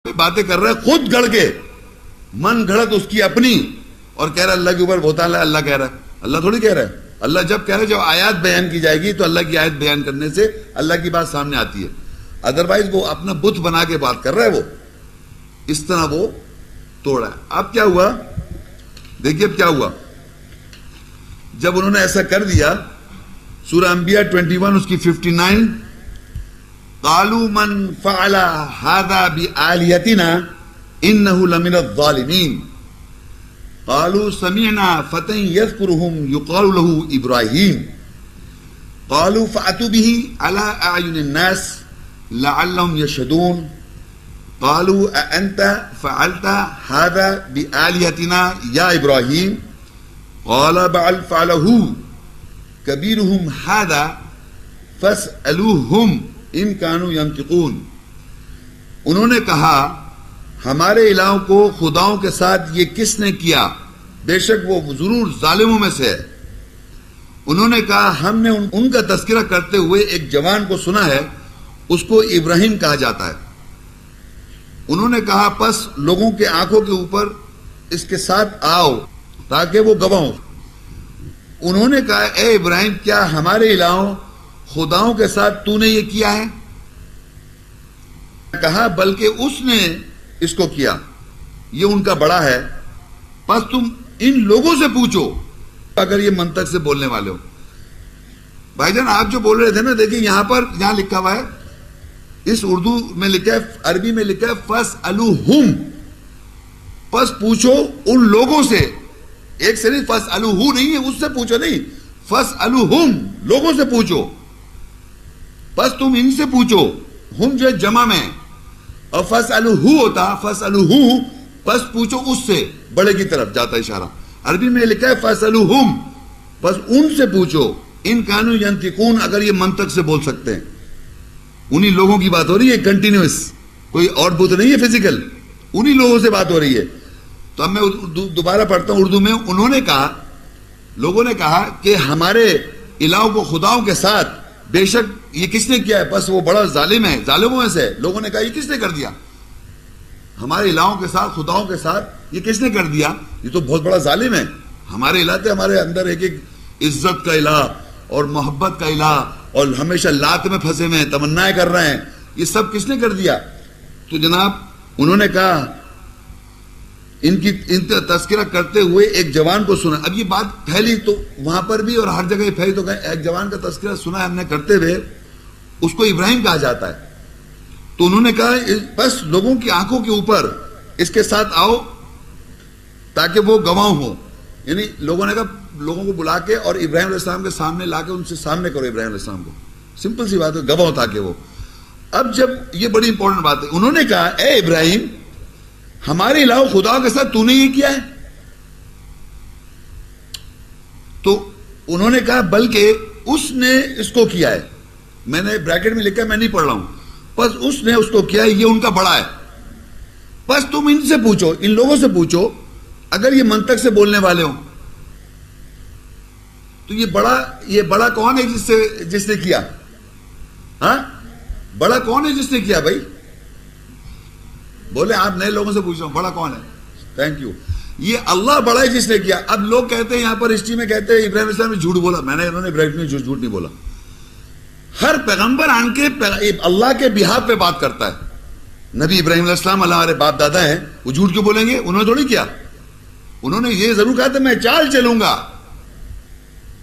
باتیں کر رہا ہے خود گڑ کے، من گھڑت اس کی اپنی، اور کہہ رہا ہے اللہ کے اوپر بہتان ہے، اللہ کہہ رہا ہے. اللہ تھوڑی کہہ رہا ہے. اللہ جب کہہ رہا ہے، جب آیات بیان کی جائے گی تو اللہ کی آیت بیان کرنے سے اللہ کی بات سامنے آتی ہے. ادروائز وہ اپنا بت بنا کے بات کر رہا ہے، وہ اس طرح وہ توڑا ہے. اب کیا ہوا دیکھیے، اب کیا ہوا جب انہوں نے ایسا کر دیا. سورہ انبیاء 21 اس کی 59، قالوا من فعل هذا بآلهتنا انه لمن الظالمین قالوا سمعنا فتى يذكرهم يقال له ابراہیم قالوا فأتوا به على اعین الناس لعلهم يشهدون قالوا أأنت فعلت هذا بآلهتنا يا ابراہیم قال بل فعله كبيرهم هذا فاسألوهم ان كانوا ينطقون. انہوں نے کہا ہمارے الہوں کو خداؤں کے ساتھ یہ کس نے کیا، بے شک وہ ضرور ظالموں میں سے ہے. انہوں نے کہا ہم نے ان کا تذکرہ کرتے ہوئے ایک جوان کو سنا ہے، اس کو ابراہیم کہا جاتا ہے. انہوں نے کہا پس لوگوں کے آنکھوں کے اوپر اس کے ساتھ آؤ تاکہ وہ گواہ ہوں. انہوں نے کہا اے ابراہیم کیا ہمارے الہوں خداؤں کے ساتھ تو نے یہ کیا ہے؟ کہا بلکہ اس نے اس کو کیا، یہ ان کا بڑا ہے، پس تم ان لوگوں سے پوچھو اگر یہ منطق سے بولنے والے ہو. بھائی جان آپ جو بول رہے تھے نا، دیکھیں یہاں پر یہاں لکھا ہوا ہے، اس اردو میں لکھا ہے، عربی میں لکھا ہے فاسألوہم، پس پوچھو ان لوگوں سے. ایک سے نہیں، فاسألوہو نہیں ہے، اس سے پوچھو نہیں، فاسألوہم لوگوں سے پوچھو، پس تم ان سے پوچھو. ہم جو جمع میں، اور فاسألوہو ہوتا فاسألوہو، پس پوچھو اس سے، بڑے کی طرف جاتا اشارہ. عربی میں لکھا ہے فاسألوہم، پس ان سے پوچھو، ان کانوا ینطقون اگر یہ منطق سے بول سکتے ہیں. انہی لوگوں کی بات ہو رہی ہے کنٹینیوس، کوئی اور بت نہیں ہے فزیکل، انہی لوگوں سے بات ہو رہی ہے. تو اب میں دوبارہ پڑھتا ہوں اردو میں. انہوں نے کہا، لوگوں نے کہا کہ ہمارے الہوں کو خداؤں کے ساتھ بے شک یہ کس نے کیا ہے، پس وہ بڑا ظالم ہے، ظالموں میں سے. لوگوں نے کہا یہ کس نے کر دیا، ہمارے الہوں کے ساتھ خداؤں کے ساتھ یہ کس نے کر دیا، یہ تو بہت بڑا ظالم ہے. ہمارے الہ تھے، ہمارے اندر ایک ایک عزت کا الہ اور محبت کا الہ، اور ہمیشہ لات میں پھنسے ہوئے ہیں، تمنائیں کر رہے ہیں، یہ سب کس نے کر دیا. تو جناب انہوں نے کہا ان کا تذکرہ کرتے ہوئے ایک جوان کو سنا. اب یہ بات پھیلی تو وہاں پر بھی اور ہر جگہ پھیلی، تو ایک جوان کا تذکرہ سنا ہم نے کرتے ہوئے، اس کو ابراہیم کہا جاتا ہے. تو انہوں نے کہا بس لوگوں کی آنکھوں کے اوپر اس کے ساتھ آؤ تاکہ وہ گواہ ہو. یعنی لوگوں نے کہا لوگوں کو بلا کے اور ابراہیم علیہ السلام کے سامنے لا کے ان سے سامنے کرو ابراہیم علیہ السلام کو. سمپل سی بات ہے، گواہ ہو تاکہ وہ. اب جب یہ بڑی امپورٹنٹ بات ہے، انہوں نے کہا اے ابراہیم ہمارے الہ خدا کے ساتھ تو نے یہ کیا ہے. تو انہوں نے کہا بلکہ اس نے اس کو کیا ہے. میں نے بریکٹ میں لکھا ہے، میں نہیں پڑھ رہا ہوں. بس اس نے اس کو کیا ہے، یہ ان کا بڑا ہے. بس تم ان سے پوچھو، ان لوگوں سے پوچھو اگر یہ منطق سے بولنے والے ہوں. تو یہ بڑا کون ہے جس نے کیا؟ ہاں بڑا کون ہے جس نے کیا بھائی؟ بولے آپ نئے لوگوں سے پوچھ رہا ہوں، بڑا کون ہے؟ Thank you. یہ اللہ بڑا ہے جس نے کیا. اب لوگ کہتے ہیں یہاں پر ہسٹری میں کہتے ہیں ابراہیم السلام نے جھوٹ بولا. میں نے انہوں نے ابراہیم نے جھوٹ نہیں بولا. ہر پیغمبر آن کے اللہ کے بہاف پہ بات کرتا ہے. نبی ابراہیم علیہ السلام اللہ ہمارے باپ دادا ہیں، وہ جھوٹ کیوں بولیں گے؟ انہوں نے تھوڑی کیا. انہوں نے یہ ضرور کہا تھا میں چال چلوں گا.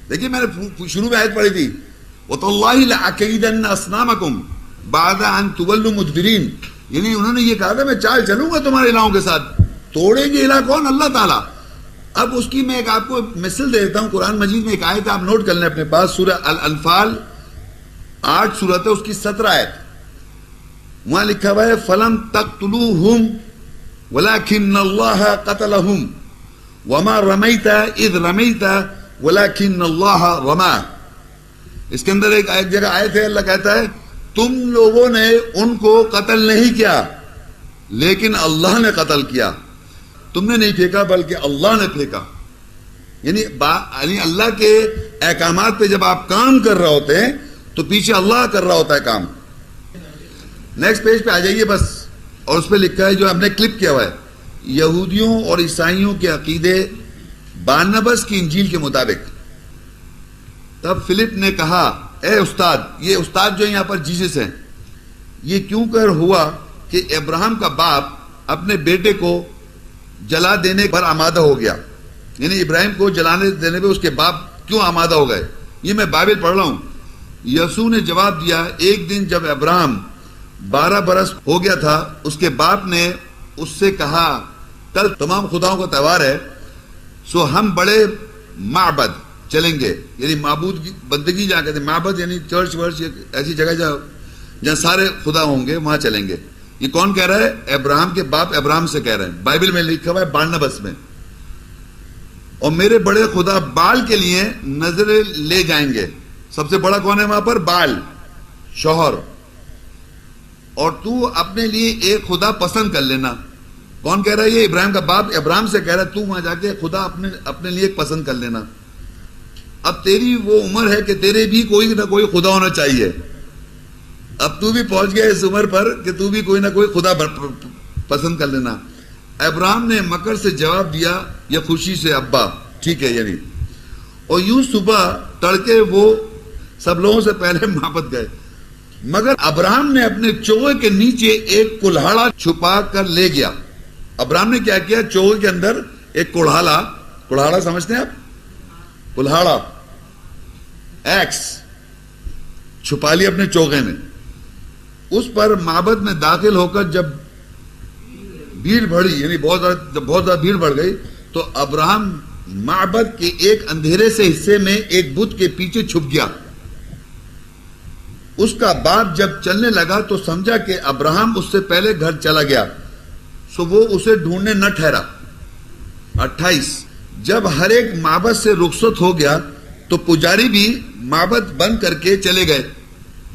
دیکھیے میں نے شروع میں آیت پڑھی تھی، وَتَاللَّهِ لَأَكِيدَنَّ أَصْنَامَكُمْ بَعْدَ أَن تُوَلُّوا مُدْبِرِينَ. یعنی انہوں نے یہ کہا تھا میں چال چلوں گا تمہارے الہوں کے ساتھ. توڑیں گے الہ کون؟ اللہ تعالیٰ. اب اس کی میں ایک آپ کو مثال دے دیتا ہوں. قرآن مجید میں ایک آیت آپ نوٹ کر لیں اپنے پاس، سورہ الانفال 8 سورت ہے، اس کی 17 آیت. وہاں لکھا ہوا ہے فَلَمْ تَقْتُلُوهُمْ وَلَكِنَّ اللَّهَ قَتَلَهُمْ وَمَا رَمَيْتَ إِذْ رَمَيْتَ وَلَكِنَّ اللَّهَ رَمَى. اس کے اندر ایک جگہ آیت ہے، اللہ کہتا ہے تم لوگوں نے ان کو قتل نہیں کیا لیکن اللہ نے قتل کیا. تم نے نہیں پھینکا بلکہ اللہ نے پھینکا. یعنی اللہ کے احکامات پہ جب آپ کام کر رہے ہوتے ہیں تو پیچھے اللہ کر رہا ہوتا ہے کام. نیکسٹ پیج پہ آ جائیے. بس اور اس پہ لکھا ہے جو ہم نے کلپ کیا ہوا ہے، یہودیوں اور عیسائیوں کے عقیدے بارنبس کی انجیل کے مطابق. تب فلپ نے کہا اے استاد، یہ استاد جو یہاں پر جیسس ہیں، یہ کیوں کر ہوا کہ ابراہیم کا باپ اپنے بیٹے کو جلا دینے پر آمادہ ہو گیا؟ یعنی ابراہیم کو جلانے دینے پہ اس کے باپ کیوں آمادہ ہو گئے؟ یہ میں بائبل پڑھ رہا ہوں. یسوع نے جواب دیا، ایک دن جب ابراہیم 12 برس ہو گیا تھا، اس کے باپ نے اس سے کہا کل تمام خداؤں کا تہوار ہے، سو ہم بڑے معبد چلیں گے. یعنی معبود کی بندگی جہاں کہتے ہیں، معبد یعنی چرچ ورچ، ایسی جگہ جہاں سارے خدا ہوں گے، وہاں چلیں گے. یہ کون کہہ رہا ہے؟ ابراہیم کے باپ ابراہیم سے کہہ رہے ہیں. بائبل میں لکھا ہوا ہے بارنبس میں. اور میرے بڑے خدا بال کے لیے نظریں لے جائیں گے. سب سے بڑا کون ہے وہاں پر؟ بال، شوہر. اور تو اپنے لیے ایک خدا پسند کر لینا. کون کہہ رہا ہے؟ یہ ابراہیم کا باپ ابراہیم سے کہہ رہا ہے تو وہاں جا کے خدا اپنے لیے ایک پسند کر لینا. اب تیری وہ عمر ہے کہ تیرے بھی کوئی نہ کوئی خدا ہونا چاہیے. اب تو بھی پہنچ گیا اس عمر پر کہ تو بھی کوئی نہ کوئی خدا پسند کر لینا. ابراہیم نے مکر سے جواب دیا یا خوشی سے ابا ٹھیک ہے یعنی. اور یوں صبح تڑکے وہ سب لوگوں سے پہلے معبد گئے. مگر ابراہیم نے اپنے چوغے کے نیچے ایک کلہاڑا چھپا کر لے گیا. ابراہیم نے کیا کیا؟ چوغے کے اندر ایک کلہاڑا سمجھتے ہیں آپ؟ کلہاڑا ایکس چھپا لیا اپنے چوغے میں. اس پر معبد میں داخل ہو کر جب بھیڑ بڑھی، یعنی بہت زیادہ بھیڑ بڑھ گئی، تو ابراہیم معبد کے ایک اندھیرے سے حصے میں ایک بت کے پیچھے چھپ گیا. اس کا باپ جب چلنے لگا تو سمجھا کہ ابراہیم اس سے پہلے گھر چلا گیا، سو وہ اسے ڈھونڈنے نہ ٹھہرا. 28 جب ہر ایک معبد سے رخصت ہو گیا تو پجاری بھی معبد بند کر کے چلے گئے.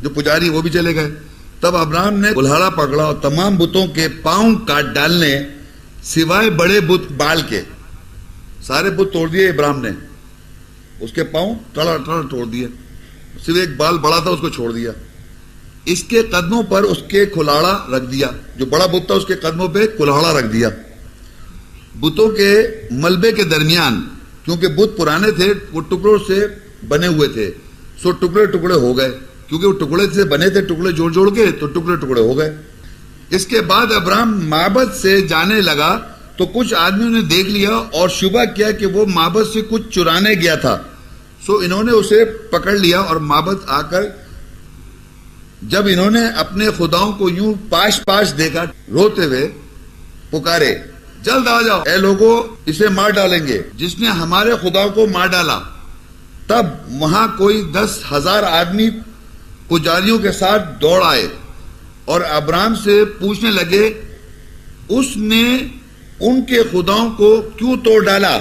جو پجاری وہ بھی چلے گئے. تب ابراہیم نے کلہاڑا پکڑا اور تمام بتوں کے پاؤں کاٹ ڈالنے سوائے بڑے بت بال کے. سارے بت توڑ دیے ابراہیم نے، اس کے پاؤں ٹڑا توڑ دیے، صرف ایک بال بڑا تھا اس کو چھوڑ دیا. اس کے قدموں پر اس کے کلہاڑا رکھ دیا. جو بڑا بت تھا اس کے قدموں پہ کلہاڑا رکھ دیا. بتوں کے ملبے کے درمیان، کیونکہ بت پرانے تھے، وہ ٹکڑوں سے بنے ہوئے تھے، سو ٹکڑے ٹکڑے ہو گئے. کیونکہ وہ ٹکڑے سے بنے تھے، ٹکڑے جوڑ کے تو ٹکڑے ٹکڑے ہو گئے. اس کے بعد ابراہیم معبد سے جانے لگا تو کچھ آدمیوں نے دیکھ لیا اور شبہ کیا کہ وہ معبد سے کچھ چرانے گیا تھا. سو انہوں نے اسے پکڑ لیا اور معبد آ کر جب انہوں نے اپنے خداؤں کو یوں پاش دیکھا، روتے ہوئے پکارے، جلد آ جاؤ اے لوگوں، اسے مار ڈالیں گے جس نے ہمارے خداؤں کو مار ڈالا. تب وہاں کوئی 10,000 آدمی پجاریوں کے ساتھ دوڑ آئے اور ابراہیم سے پوچھنے لگے، اس نے ان کے خداؤں کو کیوں توڑ ڈالا؟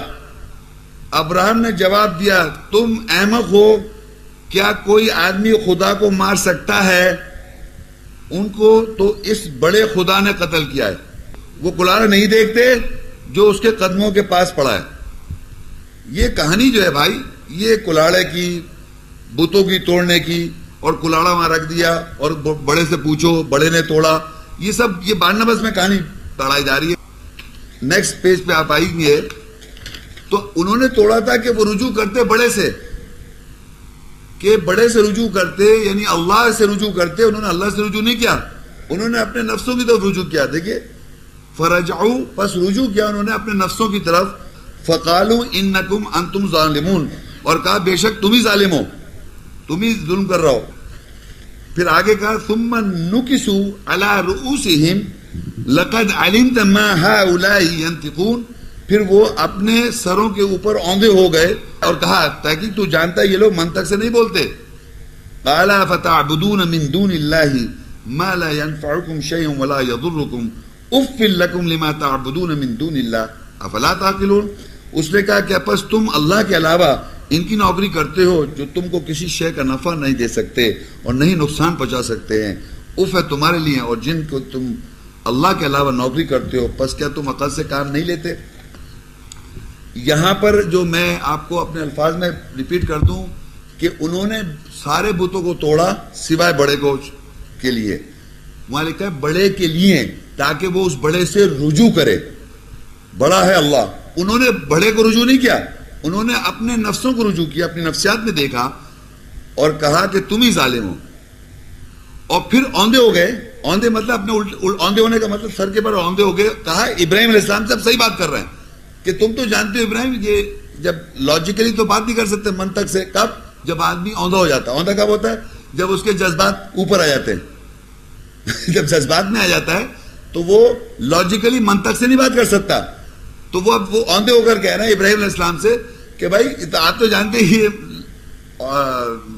ابراہیم نے جواب دیا، تم احمق ہو، کیا کوئی آدمی خدا کو مار سکتا ہے؟ ان کو تو اس بڑے خدا نے قتل کیا ہے. وہ کلاڑا نہیں دیکھتے جو اس کے قدموں کے پاس پڑا ہے. یہ کہانی جو ہے بھائی، یہ کلاڑے کی، بتوں کی توڑنے کی، اور کلاڑا وہاں رکھ دیا اور بڑے سے پوچھو، بڑے نے توڑا، یہ سب یہ بارنبس میں کہانی پڑھائی جا رہی ہے. نیکسٹ پیج پہ آپ آئیں گے تو انہوں نے توڑا تھا کہ وہ رجوع کرتے بڑے سے، کہ بڑے سے رجوع کرتے یعنی اللہ سے رجوع کرتے. انہوں نے اللہ سے رجوع نہیں کیا، انہوں نے اپنے نفسوں کی طرف رجوع کیا. دیکھیے فرجعوا، پس رجوع کیا انہوں نے اپنے نفسوں کی طرف. فقالوا انکم انتم ظالمون، اور کہا بے شک تم ہی ظالم ہو، تم ہی ظلم کر رہا ہو. پھر آگے کہا ثم نکسوا علی رؤوسہم لقد علمت ما هؤلاء ينطقون. پھر وہ اپنے سروں کے اوپر اوندے ہو گئے اور کہا تحقیق تو جانتا ہے یہ لوگ منطق سے نہیں بولتے. قال فتعبدون من دون اللہ ما لا ينفعكم شيئا ولا يضركم اف لكم لما تعبدون من دون اللہ افلا تعقلون. اس نے کہا کہ پس تم اللہ کے علاوہ ان کی نوکری کرتے ہو جو تم کو کسی شے کا نفع نہیں دے سکتے اور نہیں نقصان پہنچا سکتے ہیں. اف ہے تمہارے لیے اور جن کو تم اللہ کے علاوہ نوکری کرتے ہو، پس کیا تم عقل سے کام نہیں لیتے؟ یہاں پر جو میں آپ کو اپنے الفاظ میں ریپیٹ کر دوں کہ انہوں نے سارے بتوں کو توڑا سوائے بڑے کو کے لیے. وہاں لکھا ہے بڑے کے لیے، تاکہ وہ اس بڑے سے رجوع کرے. بڑا ہے اللہ. انہوں نے بڑے کو رجوع نہیں کیا، انہوں نے اپنے نفسوں کو رجوع کیا، اپنی نفسیات میں دیکھا اور کہا کہ تم ہی ظالم ہو. اور پھر اوندے ہو گئے. اوندے مطلب اپنے اوندے ہونے کا مطلب سر کے پر اوندے ہو گئے. کہا ابراہیم علیہ السلام سے اب صحیح بات کر رہے ہیں کہ تم تو جانتے ہو ابراہیم، یہ جب لاجیکلی تو بات نہیں کر سکتے منطق سے. کب؟ جب آدمی اوندھا ہو جاتا ہے. اوندھا کب ہوتا ہے؟ جب اس کے جذبات اوپر آ جاتے ہیں. جب جذبات میں آ جاتا ہے تو وہ لاجیکلی منطق سے نہیں بات کر سکتا. تو وہ اب وہ اوندھے ہو کر کہہ رہے ہیں ابراہیم علیہ السلام سے کہ بھائی آپ تو جانتے ہی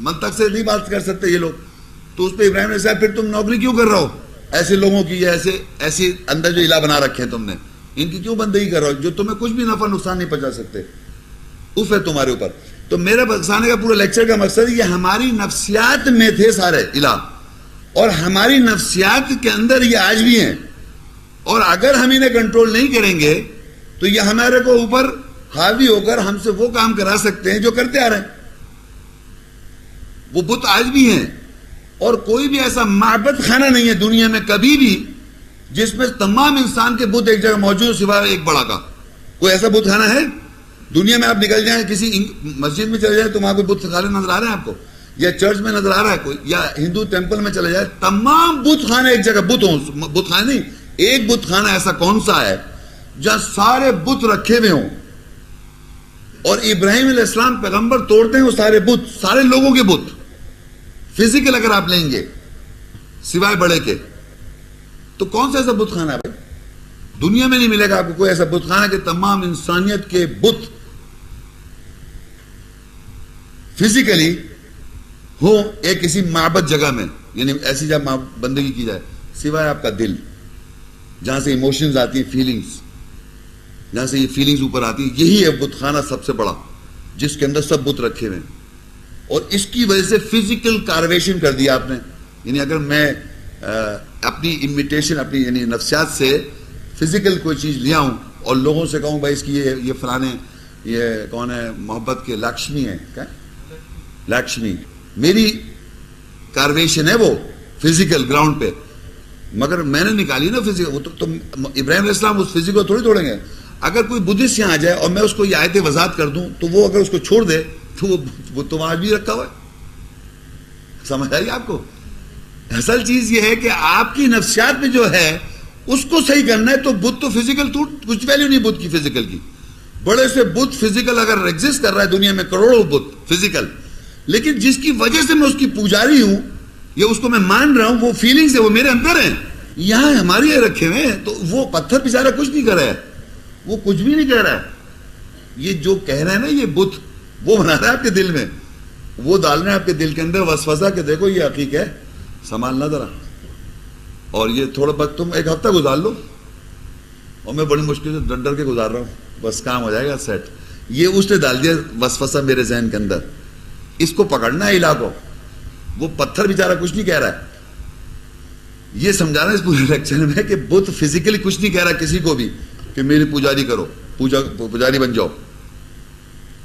منطق سے نہیں بات کر سکتے یہ لوگ. تو اس پہ ابراہیم علیہ السلام پھر تم نوکری کیوں کر رہا ہو ایسے لوگوں کی، یا ایسی اندر جو الہ بنا رکھے ہیں تم نے، ان کی کیوں بندگی کر رہا ہو جو تمہیں کچھ بھی نفع نقصان نہیں پہنچا سکتے. اف ہے تمہارے اوپر. تو میرے بتانے کا پورا لیکچر کا مقصد یہ ہماری نفسیات میں تھے سارے الہ، اور ہماری نفسیات کے اندر یہ آج بھی ہیں. اور اگر ہم انہیں کنٹرول نہیں کریں گے تو یہ ہمارے کو اوپر حاوی ہو کر ہم سے وہ کام کرا سکتے ہیں جو کرتے آ رہے ہیں. وہ بت آج بھی ہیں. اور کوئی بھی ایسا معبد خانہ نہیں ہے دنیا میں کبھی بھی جس میں تمام انسان کے بت ایک جگہ موجود سوائے ایک بڑا کا. کوئی ایسا بت خانہ ہے دنیا میں؟ آپ نکل جائیں کسی مسجد میں چلے جائیں تو وہاں کوئی بت خانے نظر آ رہے ہیں آپ کو، یا چرچ میں نظر آ رہا ہے کوئی، یا ہندو ٹیمپل میں چلے جائے، تمام بت خانے ایک جگہ بت ہوں. بت خانے نہیں، ایک بت خانہ ایسا کون سا ہے جہاں سارے بت رکھے ہوئے ہوں. اور ابراہیم علیہ السلام پیغمبر توڑتے ہیں وہ سارے بت، سارے لوگوں کے بت فزیکل اگر آپ لیں گے سوائے بڑے کے. تو کون سا ایسا بت خانہ ہے بھائی؟ دنیا میں نہیں ملے گا آپ کو کوئی ایسا بت خانہ کہ تمام انسانیت کے بت فزیکلی ہو ایک کسی معبد جگہ میں، یعنی ایسی جگہ بندگی کی جائے سوائے آپ کا دل، جہاں سے ایموشنز آتی ہیں، فیلنگز، جہاں سے یہ فیلنگز اوپر آتی ہیں. یہی ہے بت خانہ سب سے بڑا جس کے اندر سب بت رکھے ہوئے ہیں. اور اس کی وجہ سے فزیکل کارویشن کر دیا آپ نے. یعنی اگر میں اپنی امیٹیشن اپنی یعنی نفسیات سے فزیکل کوئی چیز لیا ہوں اور لوگوں سے کہوں بھائی اس کی یہ فلانے یہ کون ہے محبت کے لاکشمی ہے، کیا لاکشمی، میری کارویشن ہے وہ فزیکل گراؤنڈ پہ، مگر میں نے نکالی نا فزیکل. وہ تو ابراہیم علیہ السلام اس فزیکل کو تھوڑی توڑیں گے. اگر کوئی بدھسٹ یہاں آ جائے اور میں اس کو یہ آیتیں وضاحت کر دوں تو وہ اگر اس کو چھوڑ دے تو وہ تو آج بھی رکھا ہوا ہے. سمجھ آئی آپ کو؟ اصل چیز یہ ہے کہ آپ کی نفسیات میں جو ہے اس کو صحیح کرنا ہے. تو بت تو فزیکل کچھ ویلیو نہیں بت کی فزیکل کی. بڑے سے بت فزیکل اگر ایگزسٹ کر رہا ہے دنیا میں کروڑوں بت فزیکل، لیکن جس کی وجہ سے میں اس کی پجاری ہوں یا اس کو میں مان رہا ہوں وہ فیلنگز ہے، وہ میرے اندر ہیں، یہاں ہماری رکھے ہوئے ہیں. تو وہ پتھر بیچارہ کچھ نہیں کر رہا ہے، وہ کچھ بھی نہیں کہہ رہا ہے. یہ جو کہہ رہا ہے نا یہ بت وہ بنا رہا ہے آپ کے دل میں، وہ ڈال رہے ہیں آپ کے دل کے اندر وسوسہ کہ دیکھو یہ حقیقت ہے، سنبھالنا ذرا. اور یہ تھوڑا وقت تم ایک ہفتہ گزار لو، اور میں بڑی مشکل سے ڈر ڈر کے گزار رہا ہوں، بس کام ہو جائے گا سیٹ. یہ اس نے ڈال دیا وسوسہ میرے ذہن کے اندر. اس کو پکڑنا ہے الہ کو. وہ پتھر بیچارہ کچھ نہیں کہہ رہا ہے. یہ سمجھانا اس پورے لیکچر میں کہ بت فزیکلی کچھ نہیں کہہ رہا کسی کو بھی کہ میری پجاری کرو، پجاری بن جاؤ.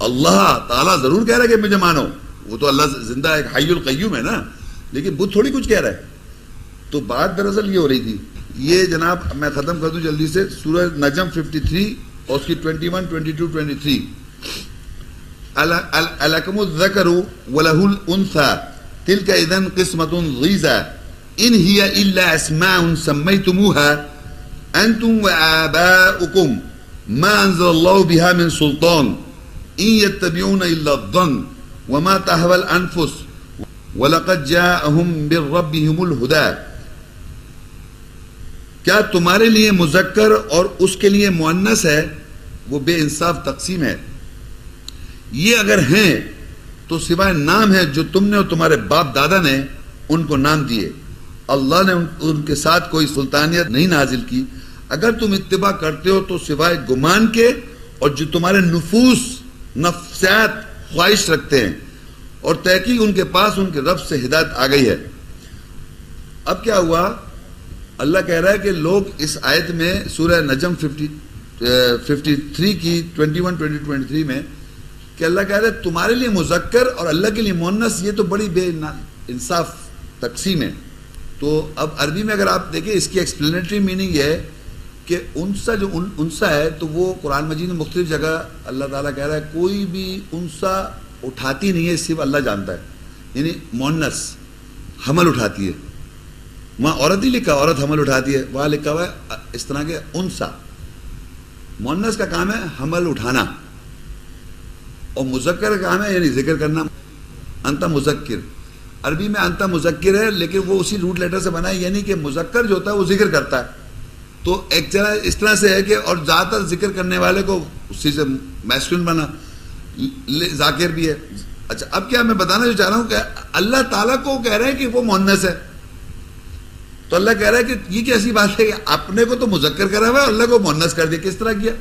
اللہ تعالیٰ ضرور کہہ رہا ہے کہ مجھے مانو، وہ تو اللہ زندہ ہے، حی القیوم ہے نا، لیکن بت تھوڑی کچھ کہہ رہا ہے. تو بات دراصل یہ ہو رہی تھی. یہ جناب میں ختم کر دوں جلدی سے. سورہ نجم 53 اور اس کی 21 22 23. الکم الذکر ولہ الانثی تلک اذا قسمۃ ضیزی ان ہی الا اسماء سمیتموها انتم وآباؤکم ما انزل اللہ بها من سلطان ان یتبعون الا الظن وما تهوى الانفس وَلَقَدْ جَاءَهُمْ مِنْ رَبِّهِمُ الْهُدَىٰ. کیا تمہارے لیے مذکر اور اس کے لیے مؤنث ہے؟ وہ بے انصاف تقسیم ہے. یہ اگر ہیں تو سوائے نام ہے جو تم نے اور تمہارے باپ دادا نے ان کو نام دیے. اللہ نے ان کے ساتھ کوئی سلطانیت نہیں نازل کی. اگر تم اتباع کرتے ہو تو سوائے گمان کے اور جو تمہارے نفسیات خواہش رکھتے ہیں، اور تحقیق ان کے پاس ان کے رب سے ہدایت آ گئی ہے. اب کیا ہوا؟ اللہ کہہ رہا ہے کہ لوگ اس آیت میں سورہ نجم 53 کی 21 22 23 میں کہ اللہ کہہ رہا ہے تمہارے لیے مذکر اور اللہ کے لیے مؤنث. یہ تو بڑی بے انصاف تقسیم ہے. تو اب عربی میں اگر آپ دیکھیں اس کی ایکسپلینیٹری میننگ یہ ہے کہ انسا جو انسا ہے تو وہ قرآن مجید میں مختلف جگہ اللہ تعالیٰ کہہ رہا ہے کوئی بھی انسا اٹھاتی نہیں ہے، صرف اللہ جانتا ہے. یعنی مونس حمل اٹھاتی ہے، وہاں عورت ہی لکھا عورت حمل اٹھاتی ہے، وہاں لکھا ہوا ہے اس طرح کے انسا. مونس کا کام ہے حمل اٹھانا، اور مذکر کا کام ہے یعنی ذکر کرنا. انت مذکر، عربی میں انت مذکر ہے لیکن وہ اسی روٹ لیٹر سے بنا ہے، یعنی کہ مذکر جو ہوتا ہے وہ ذکر کرتا ہے. تو ایک طرح اس طرح سے ہے کہ اور زیادہ تر ذکر کرنے والے کو اسی سے میسکولن بنا، ذاکر بھی ہے. اچھا اب کیا میں بتانا جو چاہ رہا ہوں کہ اللہ تعالیٰ کو کہہ رہے ہیں کہ وہ مؤنث ہے، تو اللہ کہہ رہا ہے کہ یہ کیسی بات ہے کہ اپنے کو تو مذکر کرا ہوا ہے اور اللہ کو مؤنث کر دیا. کس طرح کیا؟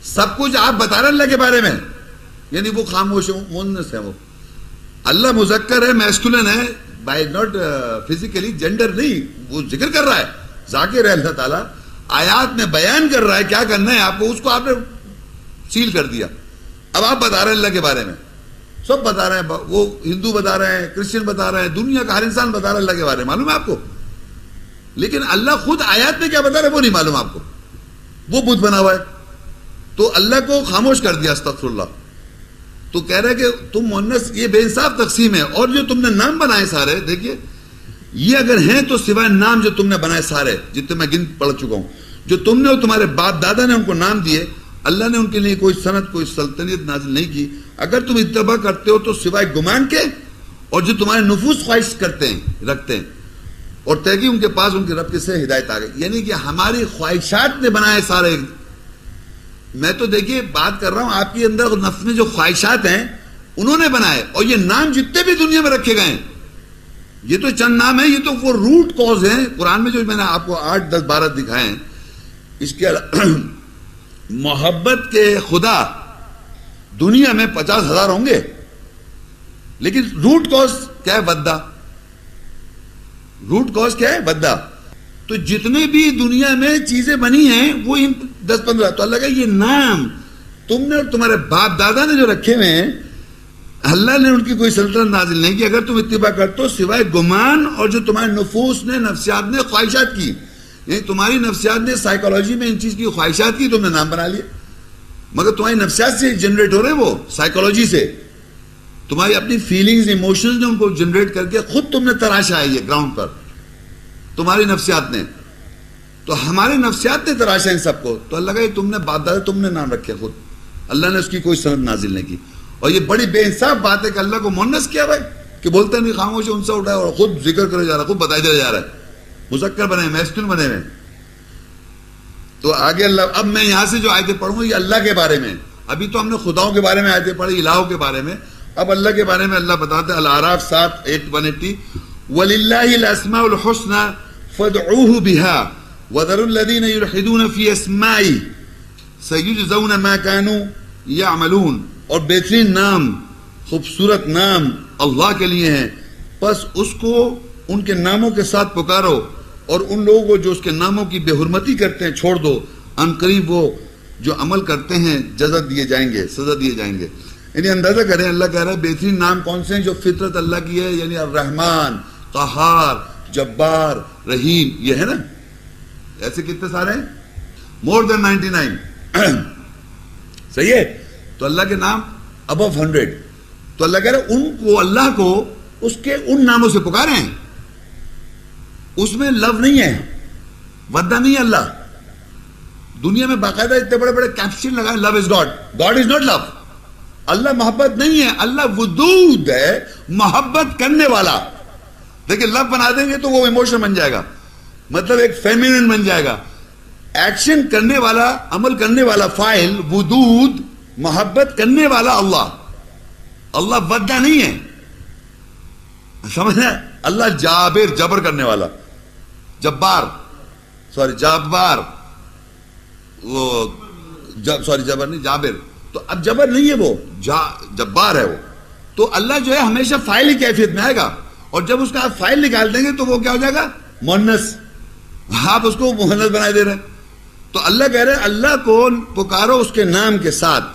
سب کچھ آپ بتا رہے ہیں اللہ کے بارے میں، یعنی وہ خاموش ہے، مؤنث ہے. وہ اللہ مذکر ہے، میسکولن ہے، بائی ناٹ فزیکلی، جینڈر نہیں، وہ ذکر کر رہا ہے، ذاکر ہے اللہ تعالیٰ، آیات میں بیان کر رہا ہے کیا کرنا ہے آپ کو، اس کو آپ نے سیل کر دیا. اب آپ بتا رہے ہیں اللہ کے بارے میں، سب بتا رہے ہیں، وہ ہندو بتا رہے ہیں، کرسچن بتا رہے ہیں، دنیا کا ہر انسان بتا رہا ہے اللہ کے بارے میں، معلوم ہے آپ کو. لیکن اللہ خود آیات میں کیا بتا رہا ہے وہ نہیں معلوم آپ کو، وہ بت بنا ہوا ہے. تو اللہ کو خاموش کر دیا، استغفر اللہ. تو کہہ رہے کہ تم مؤنث، یہ بے انصاف تقسیم ہے. اور جو تم نے نام بنائے سارے، دیکھیے یہ اگر ہیں تو سوائے نام جو تم نے بنائے سارے جتنے میں گن پڑھ چکا ہوں، جو تم نے اور تمہارے باپ دادا نے ان کو نام دیے، اللہ نے ان کے لیے کوئی سند کوئی سلطنت نازل نہیں کی. اگر تم اتباع کرتے ہو تو سوائے گمان کے اور جو تمہارے نفوس خواہش کرتے ہیں رکھتے ہیں، اور تحقیق ان کے پاس ان کے رب کے سے ہدایت آ گئی. یعنی کہ ہماری خواہشات نے بنائے سارے. میں تو دیکھیے بات کر رہا ہوں آپ کے اندر نفس میں جو خواہشات ہیں انہوں نے بنائے. اور یہ نام جتنے بھی دنیا میں رکھے گئے ہیں، یہ تو چند نام ہیں، یہ تو وہ روٹ کاز ہیں. قرآن میں جو میں نے آپ کو 8 10 12 دکھائے ہیں، اس کے محبت کے خدا دنیا میں 50,000 ہوں گے، لیکن روٹ کاز کیا ہے؟ بدہ. روٹ کاز کیا ہے؟ بدہ. تو جتنے بھی دنیا میں چیزیں بنی ہیں وہ 10-15. تو اللہ کا یہ نام تم نے اور تمہارے باپ دادا نے جو رکھے ہوئے ہیں، اللہ نے ان کی کوئی سلطنت نازل نہیں کی. اگر تم اتباع کرتے ہو سوائے گمان اور جو تمہارے نفوس نے، نفسیات نے خواہشات کی، یعنی تمہاری نفسیات نے سائیکالوجی میں ان چیز کی خواہشات کی، تم نے نام بنا لیا. مگر تمہاری نفسیات سے جنریٹ ہو رہے ہیں، وہ سائیکالوجی سے تمہاری اپنی فیلنگز ایموشنز نے ان کو جنریٹ کر کے خود تم نے تراشا ہے. یہ گراؤنڈ پر تمہاری نفسیات نے، تو ہمارے نفسیات نے تراشا ان سب کو. تو اللہ کا یہ تم نے باپ دادا تم نے نام رکھے خود، اللہ نے اس کی کوئی سند نازل نہیں کی. اور یہ بڑی بے انصاف بات ہے کہ اللہ کو مؤنث کیا بھائی، کہ بولتا نہیں خاموش ان سے اٹھایا اور خود ذکر کرے جا رہا ہے، خود بتایا جا رہا ہے، مذکر بنے میسکولن بنے ہوئے. تو آگے اللہ، اب میں یہاں سے جو آیتیں پڑھوں گا یہ اللہ کے بارے میں. ابھی تو ہم نے خداؤں کے بارے میں آیتیں پڑھی، الہوں کے بارے میں. اب اللہ کے بارے میں اللہ بتاتے ہیں. الاعراف 7:180 وَلِلَّهِ الْأَسْمَاءُ الْحُسْنَى فَادْعُوهُ بِهَا وَذَرُوا الَّذِينَ يُلْحِدُونَ فِي أَسْمَائِهِ سَيُجْزَوْنَ مَا كَانُوا يَعْمَلُونَ. اور بہترین نام، خوبصورت نام اللہ کے لیے ہیں، بس اس کو ان کے ناموں کے ساتھ پکارو، اور ان لوگوں کو جو اس کے ناموں کی بے حرمتی کرتے ہیں چھوڑ دو. ان قریب وہ جو عمل کرتے ہیں جزا دیے جائیں گے، سزا دیے جائیں گے. یعنی اندازہ کریں اللہ کہہ رہا ہے بہترین نام کون سے ہیں جو فطرت اللہ کی ہے، یعنی الرحمن، قہار، جبار، رحیم. یہ ہے نا، ایسے کتنے سارے ہیں؟ مور دین 99. صحیح ہے. تو اللہ کے نام ابو 100. تو اللہ کہہ رہا ہے ان کو، اللہ کو اس کے ان ناموں سے پکارے ہیں. اس میں لو نہیں ہے، ودہ نہیں ہے. اللہ دنیا میں باقاعدہ اتنے بڑے بڑے کیپشن لگائے، love is God, God is not love. Allah محبت نہیں ہے، اللہ ودود ہے، محبت کرنے والا. دیکھیں لو بنا دیں گے تو وہ ایموشن بن جائے گا، مطلب ایک فیمینن بن جائے گا. ایکشن کرنے والا، عمل کرنے والا فاعل، ودود محبت کرنے والا اللہ. اللہ ودہ نہیں ہے، سمجھنا. اللہ جابر، جبر کرنے والا، جبار، سوری جبار، وہ سوری جبر نہیں، جابر. تو اب جبر نہیں ہے وہ، جبار ہے وہ. تو اللہ جو ہے ہمیشہ فاعل کی کیفیت میں آئے گا، اور جب اس کا آپ فاعل نکال دیں گے تو وہ کیا ہو جائے گا؟ مؤنث. آپ اس کو مؤنث بنا دے رہے ہیں. تو اللہ کہہ رہے ہیں اللہ کو پکارو اس کے نام کے ساتھ،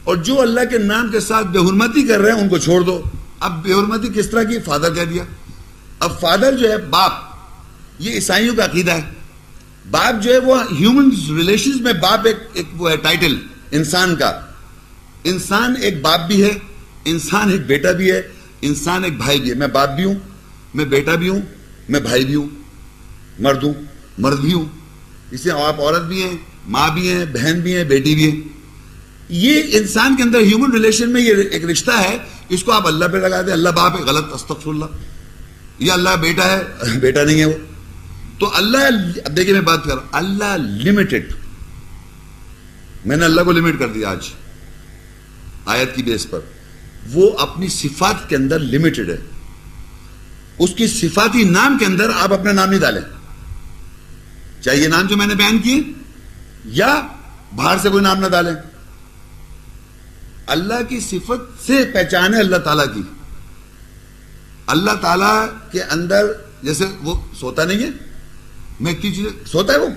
اور جو اللہ کے نام کے ساتھ بے حرمتی کر رہے ہیں ان کو چھوڑ دو. اب بے حرمتی کس طرح کی؟ فادر کہہ دیا. اب فادر جو ہے باپ، یہ عیسائیوں کا عقیدہ ہے. باپ جو ہے وہ ہیومن ریلیشنز میں باپ ایک وہ ہے ٹائٹل انسان کا. انسان ایک باپ بھی ہے، انسان ایک بیٹا بھی ہے، انسان ایک بھائی بھی ہے. میں باپ بھی ہوں، میں بیٹا بھی ہوں، میں بھائی بھی ہوں، مرد ہوں، مرد بھی ہوں. اسے آپ عورت بھی ہیں، ماں بھی ہیں، بہن بھی ہیں، بیٹی بھی ہیں. یہ انسان کے اندر ہیومن ریلیشن میں یہ ایک رشتہ ہے. اس کو آپ اللہ پہ لگا دیں، اللہ باپ ہے، غلط، استغفر اللہ. یہ اللہ بیٹا ہے، بیٹا نہیں ہے وہ. تو اللہ، دیکھیں میں بات کر رہا ہوں، اللہ لمیٹڈ. میں نے اللہ کو لمٹ کر دیا آج آیت کی بیس پر. وہ اپنی صفات کے اندر لمیٹڈ ہے. اس کی صفاتی نام کے اندر آپ اپنا نام نہیں ڈالیں، چاہے یہ نام جو میں نے بیان کیے یا باہر سے کوئی نام نہ ڈالیں. اللہ کی صفت سے پہچان ہے اللہ تعالیٰ کی. اللہ تعالیٰ کے اندر جیسے وہ سوتا نہیں ہے، میں اتنی چیزیں سوتا ہے وہ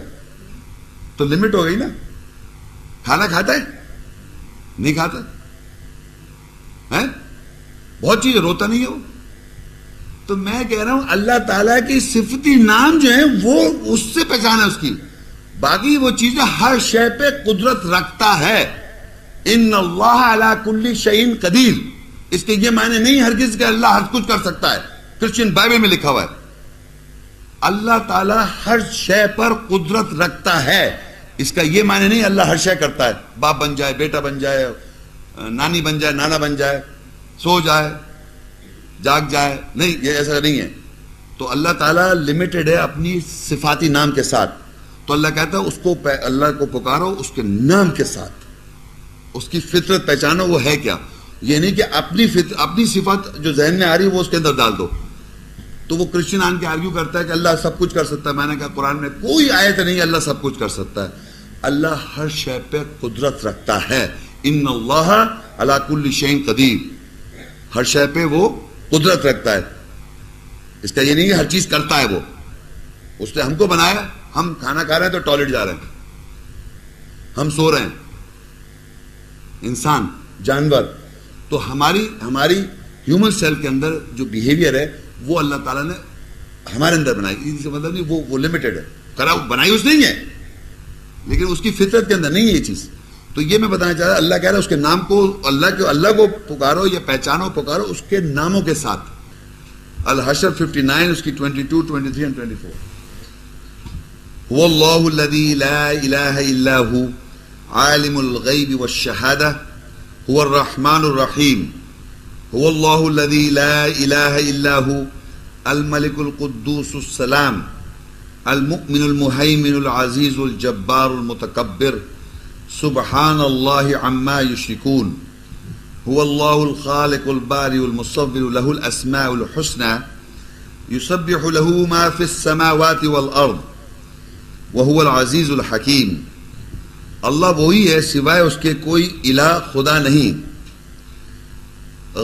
تو لمٹ ہو گئی نا. کھانا کھاتا ہے نہیں کھاتا ہے، بہت چیزیں روتا نہیں ہے وہ. تو میں کہہ رہا ہوں اللہ تعالیٰ کی صفتی نام جو ہیں وہ اس سے پہچان ہے اس کی. باقی وہ چیزیں ہر شے پہ قدرت رکھتا ہے. ان اللہ علی کل شیء قدیر. اس کے یہ معنی نہیں ہرگز کہ اللہ ہر کچھ کر سکتا ہے. کرسچن بائبل میں لکھا ہوا ہے اللہ تعالیٰ ہر شے پر قدرت رکھتا ہے. اس کا یہ معنی نہیں اللہ ہر شے کرتا ہے. باپ بن جائے، بیٹا بن جائے، نانی بن جائے، نانا بن جائے، سو جائے، جاگ جائے، نہیں، یہ ایسا نہیں ہے. تو اللہ تعالیٰ لمیٹڈ ہے اپنی صفاتی نام کے ساتھ. تو اللہ کہتا ہے اس کو، اللہ کو پکارو اس کے نام کے ساتھ، اس کی فطرت پہچانو وہ ہے کیا. یہ نہیں کہ اپنی صفت جو ذہن میں آ رہی ہے وہ اس کے اندر ڈال دو. تو وہ کرسچن آن کے آرگیو کرتا ہے کہ اللہ سب کچھ کر سکتا ہے. میں نے کہا قرآن میں کوئی آیت نہیں اللہ سب کچھ کر سکتا ہے. اللہ ہر شے پہ قدرت رکھتا ہے. ان اللہ علی کل شیء قدیر. ہر شے پہ وہ قدرت رکھتا ہے. اس کا یہ نہیں کہ ہر چیز کرتا ہے وہ. اس نے ہم کو بنایا، ہم کھانا کھا رہے ہیں تو ٹوائلٹ جا رہے ہیں، ہم سو رہے ہیں، انسان، جانور. تو ہماری ہیومن سیل کے اندر جو بیہیویئر ہے وہ اللہ تعالیٰ نے ہمارے اندر بنائی. اس کا مطلب نہیں وہ لمیٹڈ ہے، بنائی اس نہیں ہے، لیکن اس کی فطرت کے اندر نہیں ہے یہ چیز. تو یہ میں بتانا چاہ رہا، اللہ کہہ رہا ہے اس کے نام کو، اللہ کو پکارو یا پہچانو، پکارو اس کے ناموں کے ساتھ. الحشر 59 اس کی 22، 23 اور 24. هو اللہ الذی لا الہ الا هو عالم الغیب والشہادہ هو الرحمن الرحیم. هو اللہ الذی لا الہ الا هو الملک القدوس السلام المؤمن المہیمن العزیز الجبار المتکبر سبحان اللہ عما یشرکون. هو اللہ الخالق البارئ المصور له الاسماء الحسنى يسبح له ما في السماوات والارض وهو العزیز الحکیم. اللہ وہی ہے، سوائے اس کے کوئی الہ خدا نہیں،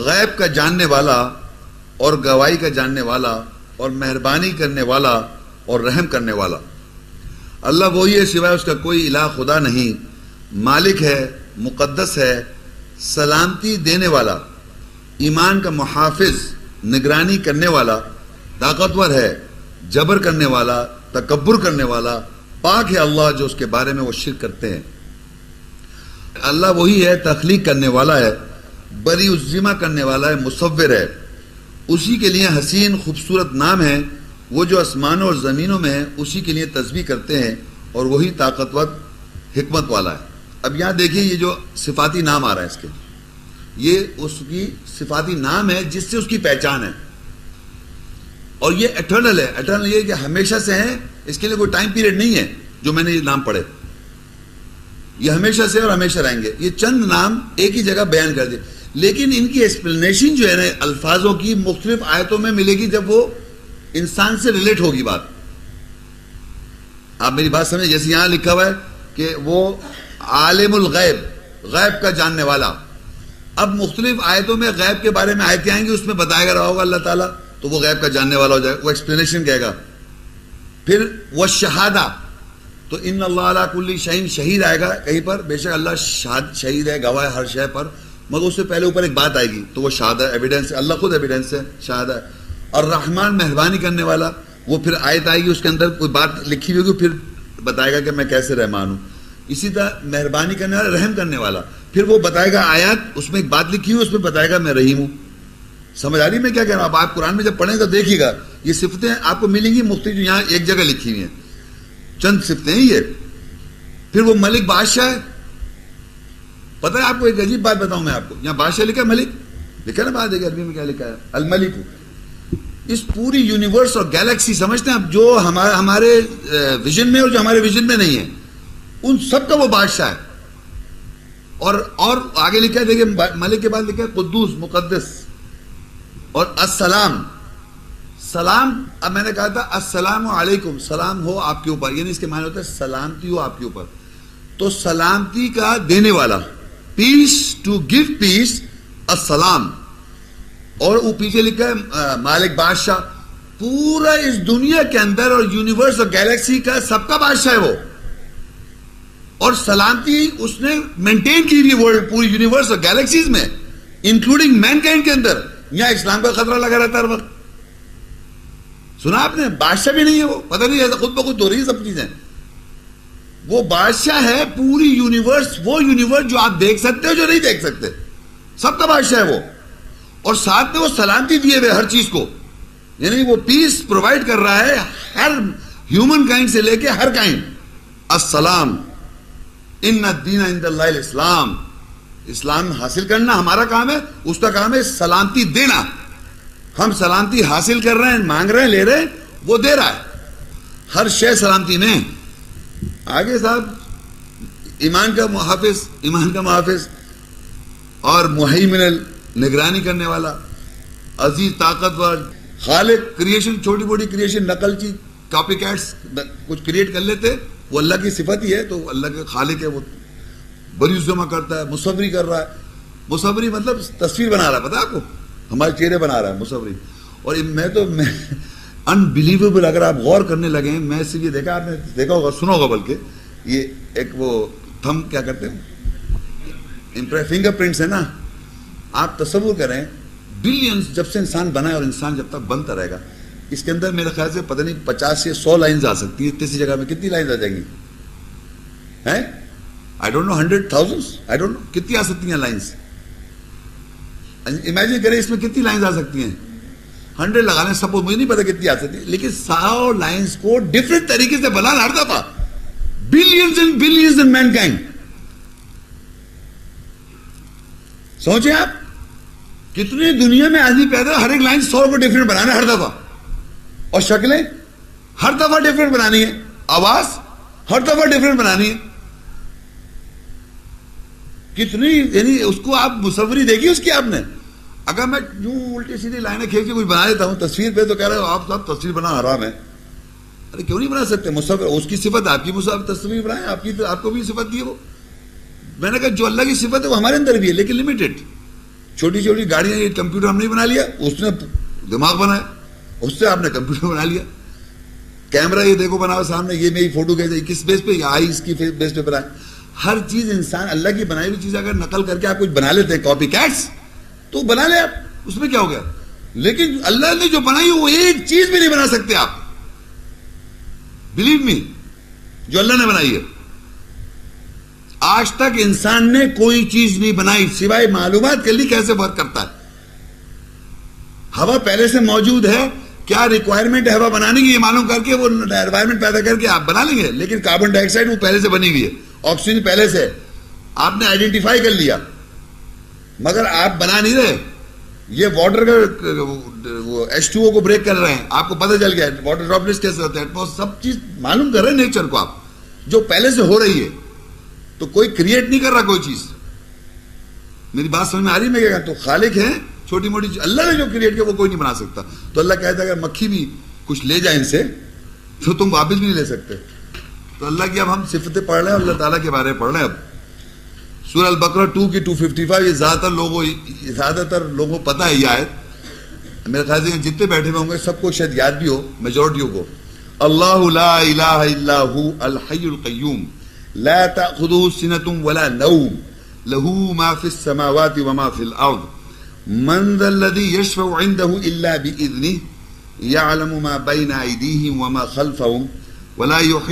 غیب کا جاننے والا اور گواہی کا جاننے والا اور مہربانی کرنے والا اور رحم کرنے والا. اللہ وہی ہے، سوائے اس کا کوئی الہ خدا نہیں. مالک ہے، مقدس ہے، سلامتی دینے والا، ایمان کا محافظ، نگرانی کرنے والا، طاقتور ہے، جبر کرنے والا، تکبر کرنے والا. پاک ہے اللہ جو اس کے بارے میں وہ شرک کرتے ہیں. اللہ وہی ہے، تخلیق کرنے والا ہے، بری الذمہ کرنے والا ہے، مصور ہے. اسی کے لیے حسین خوبصورت نام ہے. وہ جو آسمانوں اور زمینوں میں ہے اسی کے لیے تسبیح کرتے ہیں اور وہی طاقتور حکمت والا ہے. اب یہاں دیکھیے یہ جو صفاتی نام آ رہا ہے اس کے، یہ اس کی صفاتی نام ہے جس سے اس کی پہچان ہے. اور یہ ایٹرنل ہے. ایٹرنل یہ کہ ہمیشہ سے ہے، اس کے لیے کوئی ٹائم پیریڈ نہیں ہے. جو میں نے یہ نام پڑھے یہ ہمیشہ سے اور ہمیشہ رہیں گے. یہ چند نام ایک ہی جگہ بیان کر دیں، لیکن ان کی ایکسپلینیشن جو ہے نا الفاظوں کی مختلف آیتوں میں ملے گی جب وہ انسان سے ریلیٹ ہوگی بات. آپ میری بات سمجھیں. جیسے یہاں لکھا ہوا ہے کہ وہ عالم الغیب، غیب کا جاننے والا. اب مختلف آیتوں میں غیب کے بارے میں آیتیں آئیں گی، اس میں بتایا گیا رہا ہوگا اللہ تعالیٰ، تو وہ غیب کا جاننے والا ہو جائے گا، وہ ایکسپلینیشن کہے گا. پھر وہ شہادہ، تو ان اللہ علی کل شیء شہید آئے گا کہیں پر. بے شک اللہ شہید ہے، گواہ ہے ہر شے پر، مگر اس سے پہلے اوپر ایک بات آئے گی تو وہ شہادہ ایویڈنس ہے. اللہ خود ایویڈنس ہے، شہادہ ہے. اور رحمان مہربانی کرنے والا، وہ پھر آیت آئے گی اس کے اندر کوئی بات لکھی ہوگی، پھر بتائے گا کہ میں کیسے رحمان ہوں. اسی طرح مہربانی کرنے والا، رحم کرنے والا، پھر وہ بتائے گا آیات، اس میں ایک بات لکھی ہوئی، اس میں بتائے گا میں رحیم ہوں. سمجھ آ رہی میں کیا کہہ رہا ہوں؟ اب آپ قرآن میں جب پڑھیں تو دیکھیے گا یہ صفتیں آپ کو ملیں گی مختلف، جو یہاں ایک جگہ لکھی ہوئی ہیں، چند صفتیں ہیں یہ. پھر وہ ملک بادشاہ ہے. پتہ ہے آپ کو ایک عجیب بات بتاؤں میں آپ کو، یہاں بادشاہ لکھا ہے، ملک لکھا نا، بات دیکھیں عربی میں کیا لکھا ہے، الملک. اس پوری یونیورس اور گیلیکسی سمجھتے ہیں آپ، جو ہمارے ویژن میں اور جو ہمارے ویژن میں نہیں ہے، ان سب کا وہ بادشاہ ہے. اور آگے لکھا ہے دیکھیں، ملک کے بعد لکھا ہے قدوس، مقدس، اور السلام، سلام. اب میں نے کہا تھا السلام علیکم، سلام ہو آپ کے اوپر، یعنی اس کے معنی ہوتا ہے سلامتی ہو آپ کے اوپر. تو سلامتی کا دینے والا، پیس، ٹو گیو پیس، السلام. اور وہ پیچھے لکھا ہے مالک، بادشاہ، پورا اس دنیا کے اندر اور یونیورس اور گیلیکسی کا سب کا بادشاہ ہے وہ. اور سلامتی اس نے مینٹین کی ہوئی ورلڈ، پوری یونیورس اور گیلیکسیز میں، انکلوڈنگ مین کائنڈ کے اندر. یہاں اسلام کا خطرہ لگا رہتا ہے ہر وقت. سنا آپ نے؟ بادشاہ بھی نہیں ہے وہ، پتہ نہیں ایسا خود بخود ہو رہی ہے سب چیزیں. وہ بادشاہ ہے پوری یونیورس، وہ یونیورس جو آپ دیکھ سکتے ہو، جو نہیں دیکھ سکتے، سب کا بادشاہ ہے وہ. اور ساتھ میں وہ سلامتی دیے ہوئے ہر چیز کو، یعنی وہ پیس پرووائڈ کر رہا ہے ہر ہیومن کائنڈ سے لے کے ہر کائنڈ. السلام، ان الدین عند اللہ الاسلام. اسلام حاصل کرنا ہمارا کام ہے، اس کا کام ہے سلامتی دینا. ہم سلامتی حاصل کر رہے ہیں، مانگ رہے ہیں، لے رہے ہیں، وہ دے رہا ہے. ہر شے سلامتی میں. آگے صاحب، ایمان کا محافظ، ایمان کا محافظ اور محیمن، نگرانی کرنے والا، عزیز، طاقتور، خالق. کریشن، چھوٹی بڑی کریشن، نقل چیز، کاپی کیٹس کچھ کریٹ کر لیتے، وہ اللہ کی صفت ہی ہے، تو اللہ کے خالق ہے. وہ بریوس جمع کرتا ہے، مصوری کر رہا ہے. مصوری مطلب تصویر بنا رہا ہے، پتہ ہے آپ کو، ہمارے چہرے بنا رہا ہے مصوری. اور میں انبلیویبل، اگر آپ غور کرنے لگے ہیں، میں صرف یہ دیکھا، آپ نے دیکھا ہوگا، سنا ہوگا بلکہ، یہ ایک وہ تھم کیا کرتے ہیں، فنگر پرنٹس ہے نا. آپ تصور کریں، بلینز جب سے انسان بنا ہے اور انسان جب تک بنتا رہے گا، اس کے اندر میرے خیال سے پتہ نہیں 50 سے 100 لائنز آ سکتی ہیں. تیسری جگہ میں کتنی لائنز آ جائیں گی؟ ہیں؟ I don't know, 100 thousands، I don't know کتنی آ سکتی ہیں لائنز. امیجن کریں اس میں کتنی لائنز آ سکتی ہیں. 100 لگا لیں سپوز، مجھے نہیں پتا کتنی آ سکتی، لیکن 100 لائنز کو ڈفرینٹ طریقے سے بنانا ہر دفعہ. Billions and billions in mankind. سوچیں آپ، کتنی دنیا میں آدمی پیدا، ہر ایک لائن 100 کو ڈفرینٹ بنانا ہر دفعہ. اور شکلیں ہر دفعہ ڈفرینٹ بنانی ہے، آواز ہر دفعہ ڈفرینٹ بنانی ہے. کتنی، یعنی اس کو آپ مصوری دیکھی اس کی آپ نے. اگر میں یوں الٹی سیدھی لائنیں کھینچ کے کچھ بنا دیتا ہوں تصویر پہ، تو کہہ رہے ہو آپ صاحب تصویر بنا حرام ہے. ارے کیوں نہیں بنا سکتے؟ مصور، اس کی صفت آپ کی تصویر بنائیں، آپ کو بھی صفت دی ہے وہ. میں نے کہا جو اللہ کی صفت ہے وہ ہمارے اندر بھی ہے، لیکن لمیٹڈ. چھوٹی چھوٹی گاڑیاں، یہ کمپیوٹر ہم نہیں بنا لیا، اس نے دماغ بنایا، اس سے آپ نے کمپیوٹر بنا لیا. کیمرہ یہ دیکھو بنا ہوا سامنے، یہ میری فوٹو کیسے، کس بیس پہ، آئی اس کی بیس پہ بنائے. ہر چیز انسان اللہ کی بنائی ہوئی چیز اگر نقل کر کے آپ کچھ بنا لیتے ہیں، کاپی کیٹس، تو بنا لیں آپ، اس میں کیا ہو گیا. لیکن اللہ نے جو بنائی وہ ایک چیز بھی نہیں بنا سکتے آپ. بلیو می، جو اللہ نے بنائی ہے، آج تک انسان نے کوئی چیز نہیں بنائی سوائے معلومات کے لیے کیسے ورک کرتا ہے. ہوا پہلے سے موجود ہے، کیا ریکوائرمنٹ ہے ہوا بنانے کی، یہ معلوم کر کے وہ انوائرمنٹ پیدا کر کے آپ بنا لیں گے. لیکن کاربن ڈائی آکسائڈ وہ پہلے سے بنی ہوئی ہے، آکسیجن پہلے سے آپ نے آئیڈینٹیفائی کر لیا، مگر آپ بنا نہیں رہے. یہ واٹر کا وہ H2O کو بریک کر رہے ہیں، آپ کو پتہ چل گیا واٹر ڈراپلیٹس کیسے ہوتے ہیں، سب چیز معلوم کر رہے ہیں نیچر کو آپ، جو پہلے سے ہو رہی ہے. تو کوئی کریٹ نہیں کر رہا کوئی چیز. میری بات سمجھ میں آ رہی ہے؟ میں کیا، تو خالق ہیں چھوٹی موٹی چیز، اللہ نے جو کریٹ کیا وہ کوئی نہیں بنا سکتا. تو اللہ کہتا ہے اگر مکھی بھی کچھ لے جائے ان سے تو تم واپس بھی نہیں لے سکتے. تو اللہ کی اب ہم صفتیں پڑھ رہے ہیں، اللہ تعالیٰ کے بارے میں پڑھ رہے ہیں. اب سورہ البقرہ 2 کی 255، یہ زیادہ تر لوگوں کو پتہ ہے یہ آیت. میرے خیال سے جتنے بیٹھے ہوئے ہوں گے سب کو شاید یاد بھی ہو، میجورٹیوں کو. اللہ لا الہ الا هو الحی القیوم لا تأخذه سنة ولا نوم له ما في السماوات وما في الأرض من ذا الذي يشفع عنده إلا بإذنه يعلم ما بين أيديهم وما خلفهم ولا يحيطون